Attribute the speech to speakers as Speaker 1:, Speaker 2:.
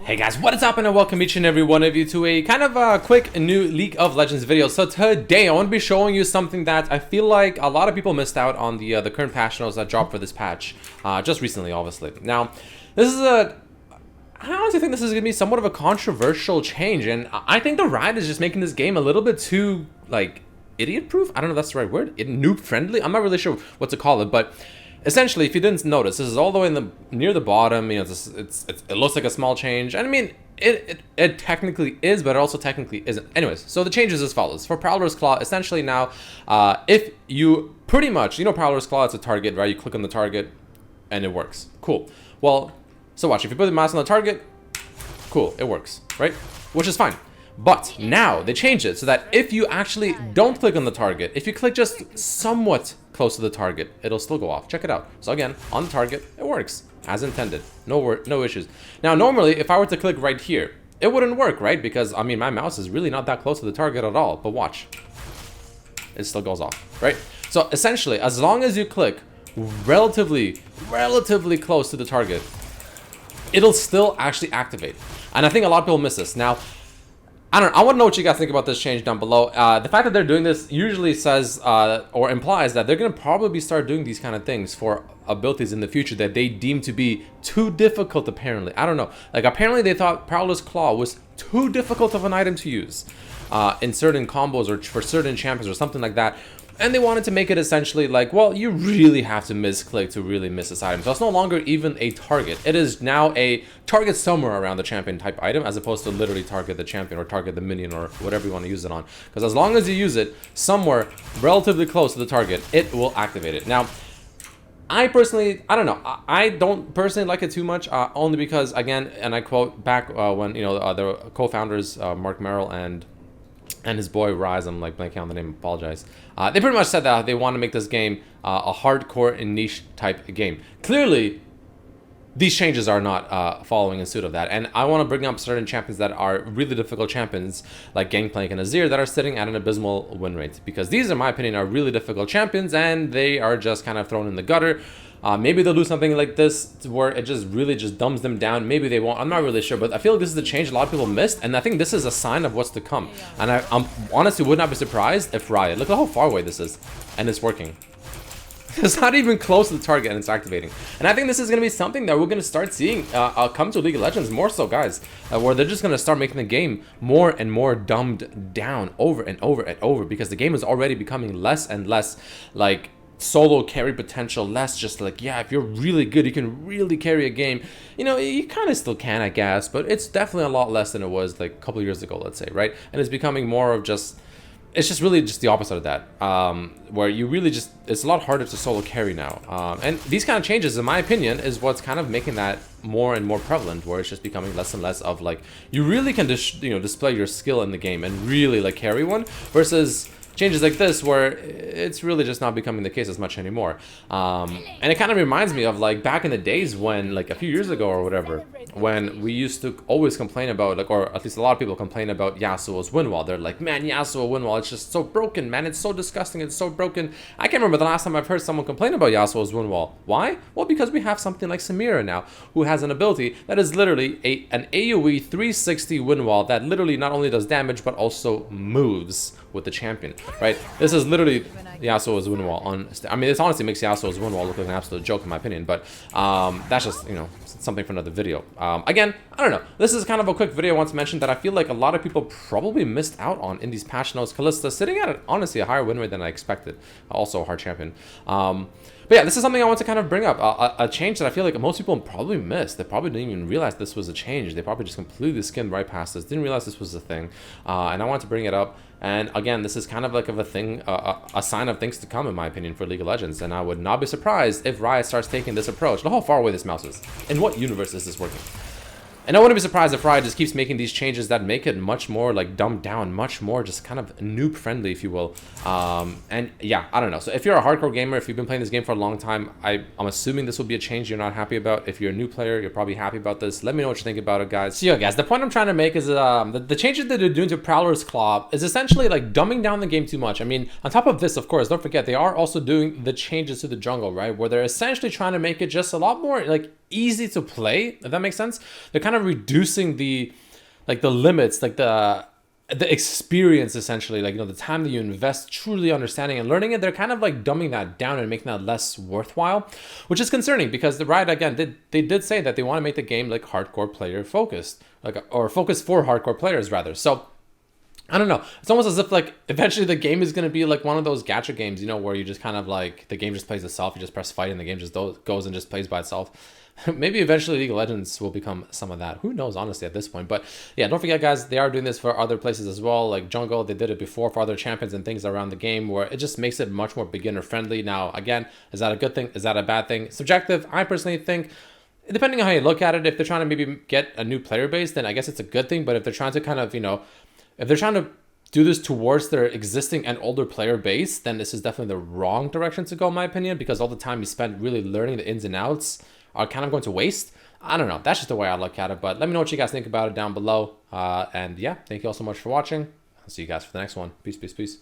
Speaker 1: Hey guys, what is up, and welcome each and every one of you to a kind of a quick new League of Legends video. So today I want to be showing you something that I feel like a lot of people missed out on the current patch notes that dropped for this patch just recently, obviously. Now, this is I honestly think this is going to be somewhat of a controversial change, and I think the Riot is just making this game a little bit too, like, idiot-proof? I don't know if that's the right word. Noob-friendly? I'm not really sure what to call it, but essentially, if you didn't notice, this is all the way in near the bottom. You know, it looks like a small change, and I mean, it technically is, but it also technically isn't. Anyways, so the change is as follows. For Prowler's Claw, essentially now, if you pretty much, you know, Prowler's Claw, it's a target, right? You click on the target, and it works. Cool. Well, so watch. If you put the mouse on the target, cool, it works, right? Which is fine. But now they changed it so that if you actually don't click on the target, if you click just somewhat close to the target, it'll still go off. Check it out. So again, on the target, it works as intended. No issues. Now, normally, if I were to click right here, it wouldn't work, right? Because, I mean, my mouse is really not that close to the target at all. But watch. It still goes off, right? So essentially, as long as you click relatively close to the target, it'll still actually activate. And I think a lot of people miss this. Now, I don't know. I want to know what you guys think about this change down below. The fact that they're doing this usually says or implies that they're going to probably start doing these kind of things for abilities in the future that they deem to be too difficult, apparently. I don't know. Like, apparently they thought Prowler's Claw was too difficult of an item to use in certain combos or for certain champions or something like that. And they wanted to make it essentially like, well, you really have to misclick to really miss this item. So it's no longer even a target. It is now a target somewhere around the champion type item, as opposed to literally target the champion or target the minion or whatever you want to use it on. Because as long as you use it somewhere relatively close to the target, it will activate it. Now, I personally, I don't know. I don't personally like it too much, only because, again, and I quote back when, you know, the co-founders, Mark Merrill and his boy Rise, I'm like blanking on the name, apologize. They pretty much said that they want to make this game a hardcore and niche type game. Clearly, these changes are not following in suit of that. And I want to bring up certain champions that are really difficult champions, like Gangplank and Azir, that are sitting at an abysmal win rate. Because these, in my opinion, are really difficult champions, and they are just kind of thrown in the gutter. Maybe they'll do something like this where it just really just dumbs them down. Maybe they won't. I'm not really sure, but I feel like this is the change a lot of people missed, and I think this is a sign of what's to come. And I'm honestly would not be surprised if Riot, look at how far away this is, and it's working. It's not even close to the target, and it's activating. And I think this is going to be something that we're going to start seeing come to League of Legends more so, guys, where they're just going to start making the game more and more dumbed down over and over and over, because the game is already becoming less and less like solo carry potential, less just like, yeah, if you're really good, you can really carry a game. You know, you kind of still can, I guess, but it's definitely a lot less than it was like a couple of years ago, let's say, right? And it's becoming more of just, it's just really just the opposite of that, where you really just, it's a lot harder to solo carry now. And these kind of changes, in my opinion, is what's kind of making that more and more prevalent, where it's just becoming less and less of like, you really can display your skill in the game and really like carry one, versus changes like this where it's really just not becoming the case as much anymore. And it kind of reminds me of like back in the days when, like a few years ago or whatever, when we used to always complain about, like, or at least a lot of people complain about Yasuo's win wall. They're like, man, Yasuo win wall, it's just so broken, man, it's so disgusting, it's so broken. I can't remember the last time I've heard someone complain about Yasuo's win wall. Why? Well, because we have something like Samira now, who has an ability that is literally an AoE 360 win wall that literally not only does damage but also moves with the champion, right? This is literally Yasuo's win wall on, I mean, this honestly makes Yasuo's win wall look like an absolute joke in my opinion, but that's just, you know, something for another video. Again, I don't know, this is kind of a quick video I want to mention that I feel like a lot of people probably missed out on in these patch notes. Kalista sitting at, honestly, a higher win rate than I expected, also a hard champion. But yeah, this is something I want to kind of bring up, a change that I feel like most people probably missed. They probably didn't even realize this was a change. They probably just completely skimmed right past this, didn't realize this was a thing. And I want to bring it up. And again, this is kind of like a thing, a sign of things to come, in my opinion, for League of Legends. And I would not be surprised if Riot starts taking this approach. Look how far away this mouse is. In what universe is this working? And I wouldn't be surprised if Riot just keeps making these changes that make it much more like dumbed down, much more just kind of noob friendly, if you will. And yeah, I don't know. So if you're a hardcore gamer, if you've been playing this game for a long time, I'm assuming this will be a change you're not happy about. If you're a new player, you're probably happy about this. Let me know what you think about it, guys. So yeah, guys, the point I'm trying to make is the changes that they're doing to Prowler's Claw is essentially like dumbing down the game too much. I mean, on top of this, of course, don't forget, they are also doing the changes to the jungle, right? Where they're essentially trying to make it just a lot more like easy to play, if that makes sense. They're kind of reducing the limits, like the experience, essentially, like, you know, the time that you invest truly understanding and learning it. They're kind of like dumbing that down and making that less worthwhile, which is concerning, because the Riot, again, they did say that they want to make the game like hardcore player focused, like, or focused for hardcore players rather. So I don't know. It's almost as if like eventually the game is going to be like one of those gacha games, you know, where you just kind of like the game just plays itself. You just press fight and the game just goes and just plays by itself. Maybe eventually League of Legends will become some of that. Who knows, honestly, at this point. But yeah, don't forget, guys, they are doing this for other places as well. Like Jungle, they did it before for other champions and things around the game, where it just makes it much more beginner friendly. Now, again, is that a good thing? Is that a bad thing? Subjective. I personally think, depending on how you look at it, if they're trying to maybe get a new player base, then I guess it's a good thing. But if they're trying to kind of, you know, if they're trying to do this towards their existing and older player base, then this is definitely the wrong direction to go, in my opinion, because all the time you spend really learning the ins and outs are kind of going to waste. I don't know. That's just the way I look at it. But let me know what you guys think about it down below. And yeah, thank you all so much for watching. I'll see you guys for the next one. Peace, peace, peace.